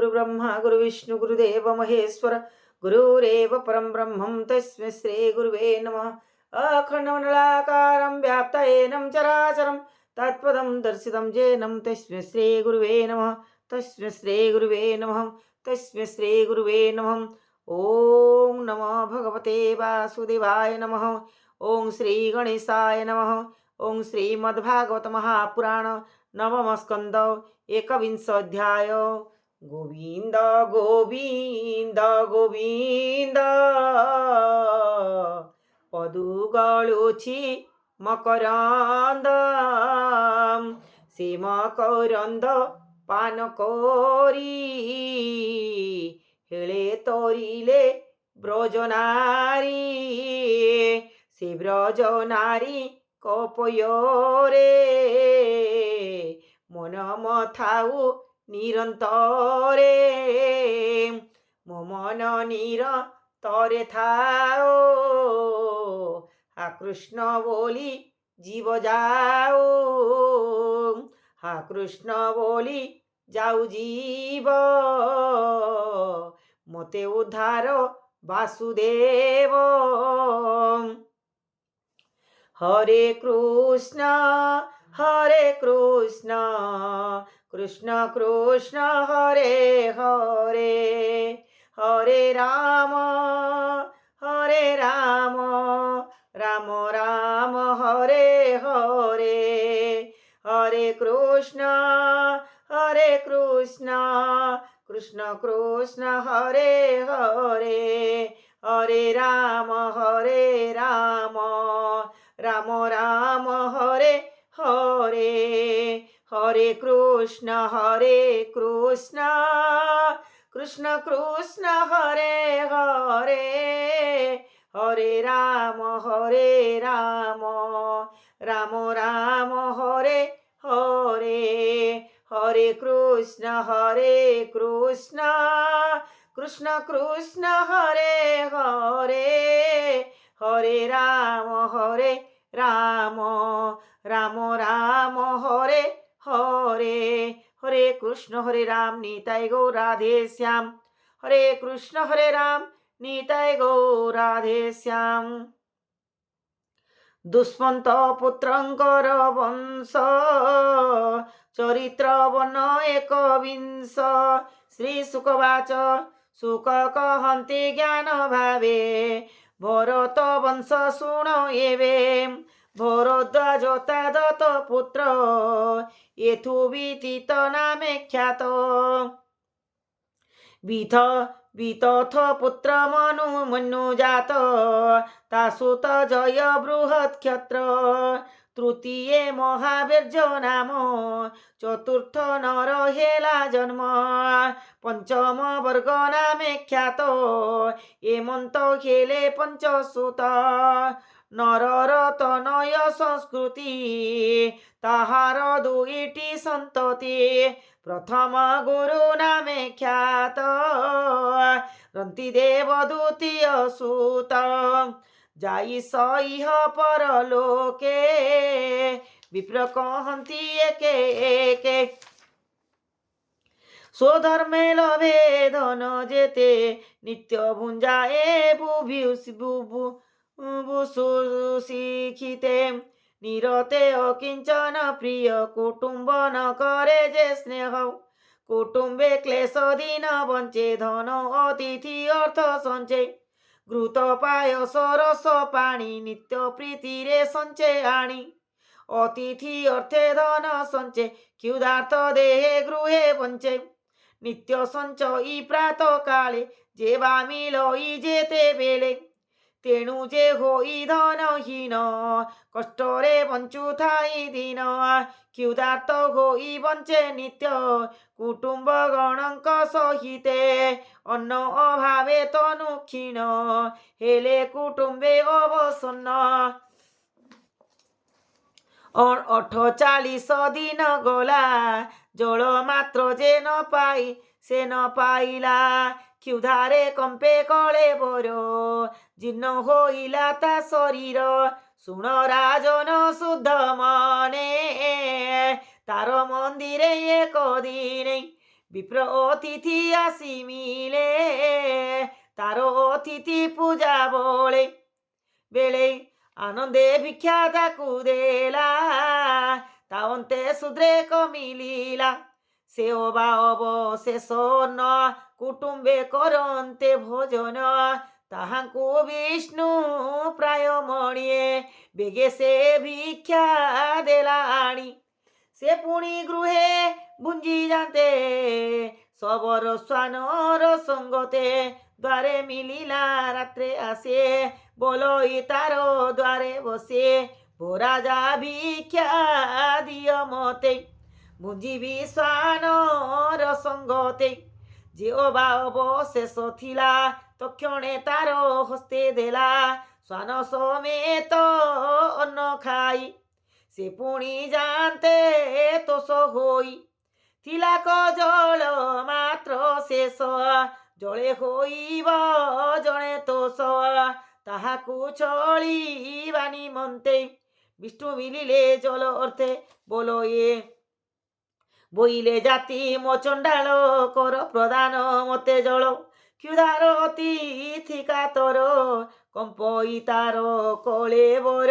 गुरुब्रह्मा गुरुविष्णु गुरुदेव महेश्वर गुरुरेव परं ब्रह्मं तस्मै श्री गुरुवे नमः। अखण्डमण्डलाकारं व्याप्तयेनं चराचरं तत्पदं दर्शितं येनं तस्मै श्री गुरुवे नमः। तस्मै श्री गुरुवे नमः। तस्मै श्री गुरुवे नमः। ॐ नमो भगवते वासुदेवाय नमः। ॐ श्री गणेशाय नमः। ॐ श्रीमद्भागवत महापुराण नवम स्कंद एकविंशोऽध्याय। गोविंद गोविंद गोविंद पदुगळुछि मकरंद से मकरंद पान करी हेळे तोरिले ब्रजनारी से ब्रजनारी कपयोरे मन मथाउ निरंतरे मो मन निरंतरे थाओ हा कृष्ण बोली जीव जाओ हा कृष्ण बोली जाऊ जीव मोते उद्धार वासुदेव। हरे कृष्ण कृष्ण कृष्ण हरे हरे हरे राम राम राम हरे हरे हरे कृष्ण कृष्ण कृष्ण हरे हरे हरे राम राम राम हरे हरे हरे कृष्ण कृष्ण कृष्ण हरे हरे हरे राम राम राम हरे हरे हरे कृष्ण कृष्ण कृष्ण हरे हरे हरे राम राम राम हरे हरे हरे कृष्ण हरे राम निताय गौ राधे श्याम। हरे कृष्ण हरे राम निताय गौ राधे श्याम। दुष्मंत पुत्रंकर वंश चरित्र वन एक विंश श्री सुकवाच सुक कहन्ति ज्ञान भावे भरत वंश शुण एवे भरद्वाज तादत पुत्र एथु विदित नामे ख्यात वितथ पुत्र मनुजात तासुत जय बृहत् क्षत्र तृतीये महावीर्य नाम चतुर्थ नर हेला जन्म पंचम वर्ग नामे ख्यात एमंत हेले पंचसुत नरर तनय संस्कृति ताहार दुईटी संतति प्रथम गुरु नामे ख्यात रंति देव द्वितीय सूत जाई सइह परलोके विप्र कहन्ति एके एके स्वधर्मे लभे धन जेते नित्य भुंजाए बुभुशिखिते निरते अकिंचन प्रिय कुटुंब न करे जे स्नेह कुटुंबे क्लेश दीन बंचे धन अतिथि अर्थ संचे घृत पायस रस पाणी नित्य प्रीति रे संचे आणी अतिथि अर्थे धन संचे क्षुधार्थ देहे गृहे बंचे नित्य संचयी प्रात काले जे बामिलई जेते बेले तेणु जे होई धनहीन कष्टरे बंचु थाई दिन क्षुधार्थ होई बंचे नित्य कुटुंब गणक सहिते अन्न अभावे तनु क्षीण हेले कुटुंबे अवसन्न 48 दिन गला जल मात्र जे न पाई से न पाइला क्षुधारे कंपे कले बर जीर्ण होइला ता शरीर शुण राजन शुद्ध मने तार मंदिरे एक दिन বিপ্র অতিথি আসি মিলে তার অতিথি পূজা বলে বেলে আনন্দে ভিক্ষা তাକୁ দেলা তা ଅନ୍ତେ ଶୂଦ୍ରେ କମିଳିଲା ସେ ଅବା ଅବଶେଷ ନ କୁଟୁମ୍ବେ କରନ୍ତେ ଭୋଜନ ତାହାଙ୍କୁ ବିଷ୍ଣୁ ପ୍ରାୟ ମଣିଏ ବେଗେ ସେ ଭିକ୍ଷା ଦେଲା ଆଣି ସେ ପୁଣି ଗୃହେ ବୁଞ୍ଜି ଯାନ୍ତେ সবর শ্বানর সঙ্গতে দ্বারে মিলিলা রাত্রে আসে বলই তার দ্বারে বসে ও রাজা ভিক্ষা দিয় মতে বুঝিবি শ্বানর সঙ্গতে যে অবা অবশেষ থিলা তক্ষণে তার হস্তে দেলা শ্বান সমেত অন্ন খাই সে পুଣି যান্তে তোষ হই তিলাক জল মাত্র শেষ জলে হইব জনে তোষ তাহাকু চলিবা নিমন্তে বিষ্ণু মিলিলে জল অর্থে বলো এ বইলে জাতি মচণ্ডাল কর প্রদান মতে জল ক্ষুধার অতিথি কাতর কম্পই তার কলে বর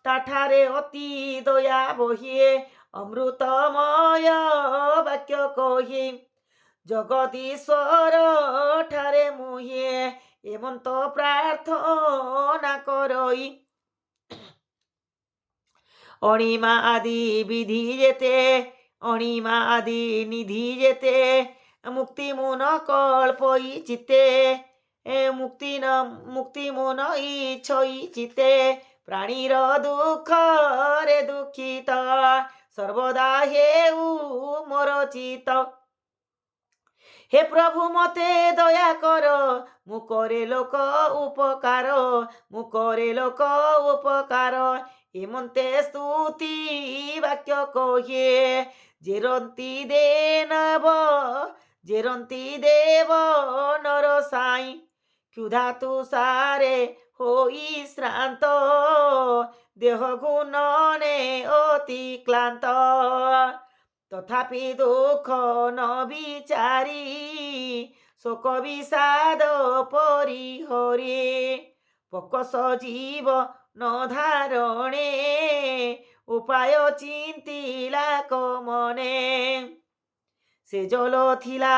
তাঠারে অতি দয়া বহিয়ে অমৃতময় বাক্য কহি জগদীশ্বর ঠারে মুহে এমন্ত প্রার্থনা করই অণিমা আদি বিধি যেতে অণিমা আদি নিধি যেতে মুক্তি মন কল্পই চিতে মুক্তি মন ইচ্ছই চিতে প্রাণীর দুঃখরে দুঃখিত সর্বদা হেউ মোর চিত হে প্রভু মতে দয়া কর মু করে লোক উপকার মু করে লোক উপকার এমন্তে স্তুতি বাক্য কহে জেরন্তি দেব নর সাই ক্ষুধা তুষারে হই শ্রান্ত দেহ গুণনে অতি ক্লান্ত তথাপি দুঃখ ন বিচারি শোক বিষাদ পরিহরে পকস জীব ন ধারণে উপায় চিন্তিলা কমনে সে জল থিলা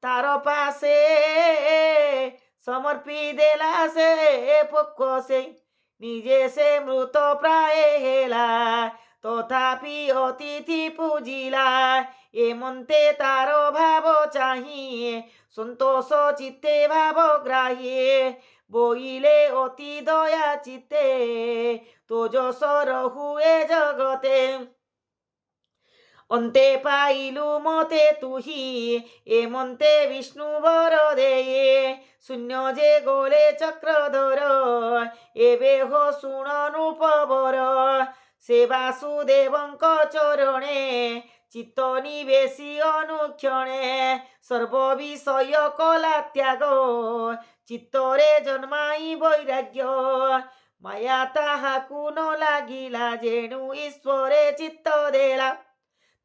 তার পাশে সমর্পি দেলা সে পক্ষ সে নিজে সে মৃত প্রায় হেলা তথাপি অতিথি পূজিলা এমন্তে তার ভাব চাহিয়ে সন্তোষ চিত্তে ভাব গ্রাহ্যে বইলে অতি দয়া চিত্তে তোজসর হুয়ে জগতে অন্তে পাইলু মতে তুহি এমন্তে বিষ্ণু বর দেয়ে শূন্য যে গোলে চক্রধর এবে হো শুণ নৃপবর সে বাসুদেবঙ্ক চরণে চিত্ত নিবেশী অনুক্ষণে সর্ববিষয় কলা ত্যাগ চিত্তরে জন্মাই বৈরাগ্য মায়া তাহাকু ন লাগিলা যেণু ঈশ্বরে চিত্ত দেলা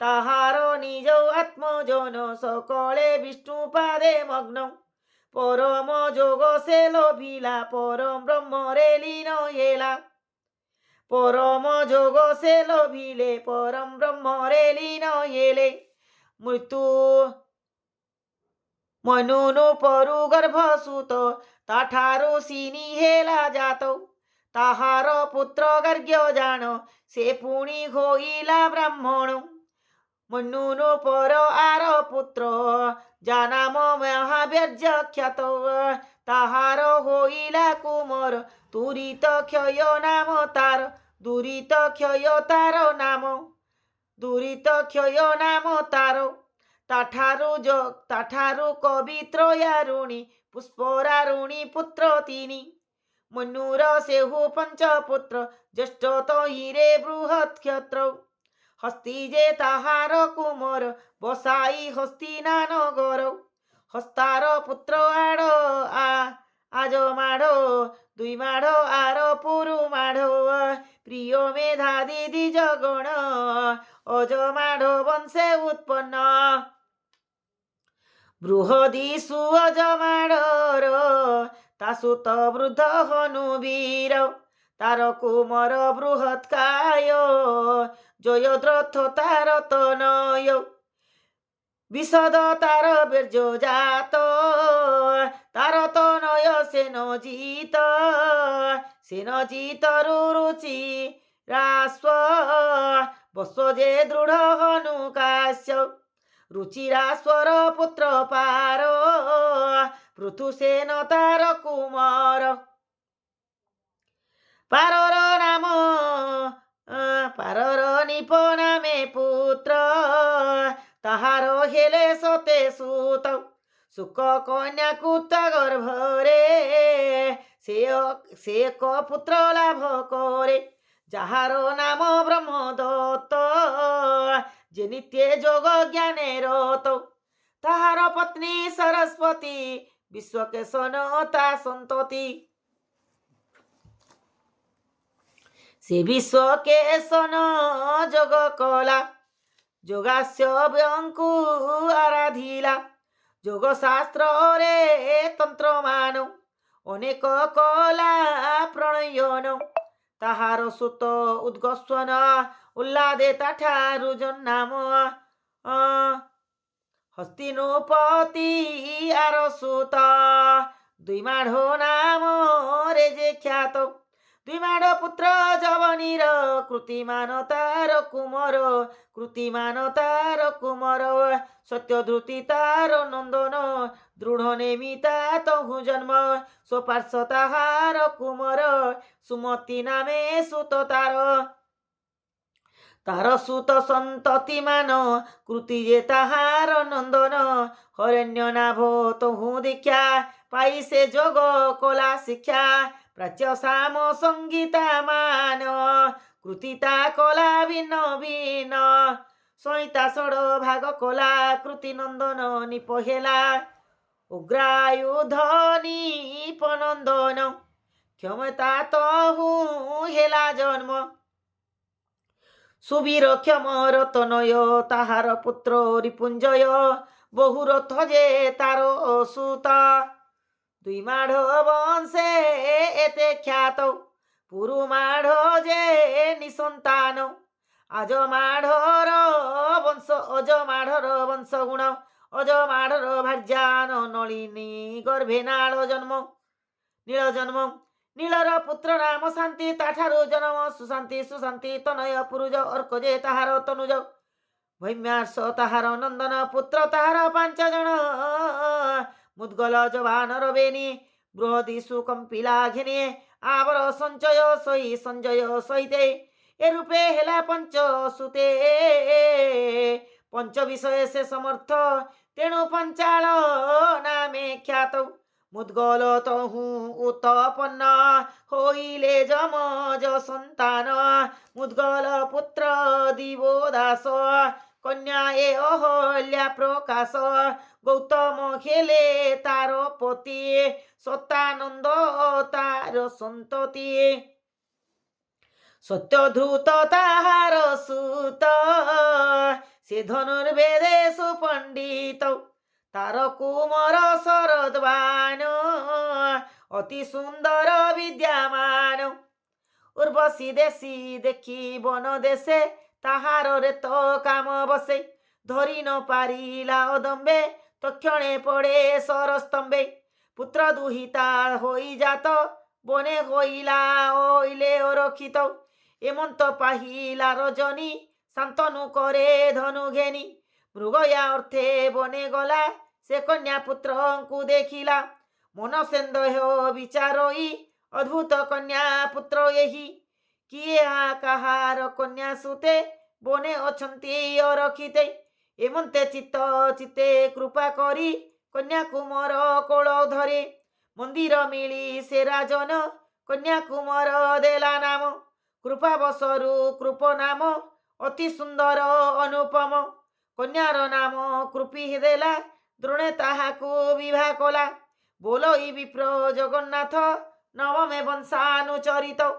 তাহার নিজ আত্মজন সকলে বিষ্ণু পাদে মগ্ন পরম যোগ সে লোভিলা পরম ব্রহ্মরে লীন হেলা পরম যোগ সে লোভিলে পরম ব্রহ্মরে লীন হেলে মৃত্যু মনুনু পরু গর্ভসূত তাঠারু সিনি হেলা জাত তাহার পুত্র গার্গ্য জান সে পুଣି হইলা ব্রাহ্মণ মনুনু পর আর পুত্র জানাম মহাবীর্য খ্যাত তাহার হইলা কুমর দুরিত ক্ষয় নাম তার দুরিত ক্ষয় তার নাম দুরিত ক্ষয় নাম তার তাঠারু কবি ত্রয়ারুণী পুষ্পরারুণী পুত্র তিনি মনুর সেহু পঞ্চপুত্র জ্যেষ্ঠ তহিরে বৃহৎ ক্ষত্র হস্তি যে তাহার কুমর বসাই হস্তিনা নগর হস্তার পুত্র আড় আজ মাড় দুই মাড় আর পুরু মাড় প্রিয় মেধাদি দ্বিজগণ অজ মাড় বংশে উৎপন্ন ବୃହଦୀଷୁ ଅଜମାଡ଼ର ତା ସୁତ ବୃଦ୍ଧ ହନୁବୀର ତାର କୁମର ବୃହତ୍କାୟ জয়দ্রথ তার তনয় বিশদ তার বীর্য জাত তার তনয় সেন জিত রুচি রাস্ব বস যে দৃঢ় হনুকাশ্য রুচিরাস্বর পুত্র পার পৃথু সেন তার কুমার পারর নাম পারর নিপ নামে পুত্র তাহার হেলে সতে সুত সুখ কন্যাকু তা গর্ভরে সে এক পুত্র লাভ করে যাহার নাম ব্রহ্মদত্ত যে নিত্যে যোগ জ্ঞানে রত তাহার পত্নী সরস্বতী বিশ্বকে সনতা সন্ততি সে বিশ্বকে সন যোগ কলা যোগাস্য ব্যঙ্কু আরাধিলা যোগ শাস্ত্রে তন্ত্রমান অনেক কলা প্রণয়ন তাহার সুত উদ্গস্বন উল্লাদে তাঠারু জন্নাম হস্তিনুপতি আর সুত দুই মাঢ় নাম রে যে খ্যাত দুই মাঢ় পুত্র জবনীর কৃতিমান তার কুমর সত্যধৃতি তার নন্দন দৃঢ় নেমিতা তহু জন্ম সোপার্শ্ব তাহার কুমর সুমতি নামে সুত তার সুত সন্ততিমান কৃতি যে তাহার নন্দন হরণ্য নাভ তহু দীক্ষা পাই সে যোগ কলা শিক্ষা প্রাচ্য সাম সঙ্গীতা মান কৃতিতা কলা ভিন্ন ভিন্ন সহিতা ষড় ভাগ কলা কৃতি নন্দন নিপহেলা উগ্রায়ুধ নিপনন্দন ক্ষমতা তহু হেলা জন্ম সুবীর ক্ষমর তনয় তাহার পুত্র রিপুঞ্জয় বহু রথ যে তার সুত দুই মাঢ় বংশে এতে খ্যাত পুরু মাঢ় যে নিসন্তান অজমাঢ়র বংশ গুণ অজমাঢ়র ভার্যান নলিনী গর্ভে নীল জন্ম নীলর পুত্র নাম শান্তি তাঠারু জন্ম সুশান্তি তনয় পুরুজ অর্ক যে তাহার তনুজ ভৈম্যার্ষ তাহার নন্দন পুত্র তাহার 5 জন মুদ্গল জবানর বেনি বৃহদীষু কম্পিলা ঘেনে আবর সঞ্জয় সহিতে এরূপে হেলা পঞ্চ সুতে পঞ্চ বিষয়ে সে সমর্থ তেণু পঞ্চাল নামে খ্যাত মুদ্গল তহু উৎপন্ন হইলে যমজ সন্তান মুদ্গল পুত্র দিবদাস কন্যা এ অহল্যা প্রকাশ গৌতম খেলে তার পতি সত্যানন্দ তার সন্ততি সত্যধৃত তাহার সুত সে ধনুর্বেদে সুপণ্ডিত তার কুমর শরদ্বান অতি সুন্দর বিদ্যামান উর্বশী দেশী দেখি বন দেশে তাহার রেত কাম বসে ধরি ন পারিলা অদম্বে তক্ষণে পড়ে সরস্তম্বে পুত্র দুহিতা হই জাত বনে হইলে অরক্ষিত এমন্ত পাহিলা রজনী শান্তনু করে ধনু ঘেনি মৃগয়া অর্থে বনে গলা সে কন্যা পুত্রଙ୍କୁ ଦେଖିଲା মন সন্দেহ বিচারই অদ্ভুত কন্যা পুত্র এহি কিଏ কাহার কন্যা সুতে বনে অছন্তি অরক্ষিতে এমন্তে চিত্তে কৃপা করি কন্যাକୁ ମୋର কোଳ ধরে মন্দির মিলি সে রাজন কন্যাକୁ ମୋର দেলা নাম কৃপাবশরু কৃপ নাম অতি সুন্দর অনুপম কন্যার নাম কৃপি দেলা দ্রোণে তাহাକୁ বিবাহ কলা ବୋଲଇ ବିପ୍ର ଜଗନ୍ନାଥ ନବମେ ବଂଶାନୁଚରିତ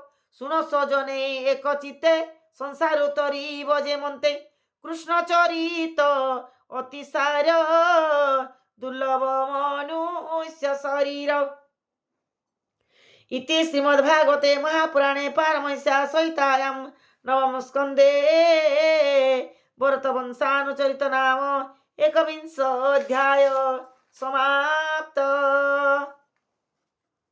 ଶୁଣ ସଜନେ ଏକ ଚିତ୍ତେ ସଂସାର ତରିବ ଯେ ମନ୍ତେ କୃଷ୍ଣ ଚରିତ ଅତି ସାର दुर्लभ मनुष्य शरीर। इति श्रीमद्भागवते महापुराणे पारमहंस्यां संहितायां नवम स्कन्धे भरतवंशानुचरित नाम एकविंशोऽध्याय समाप्त।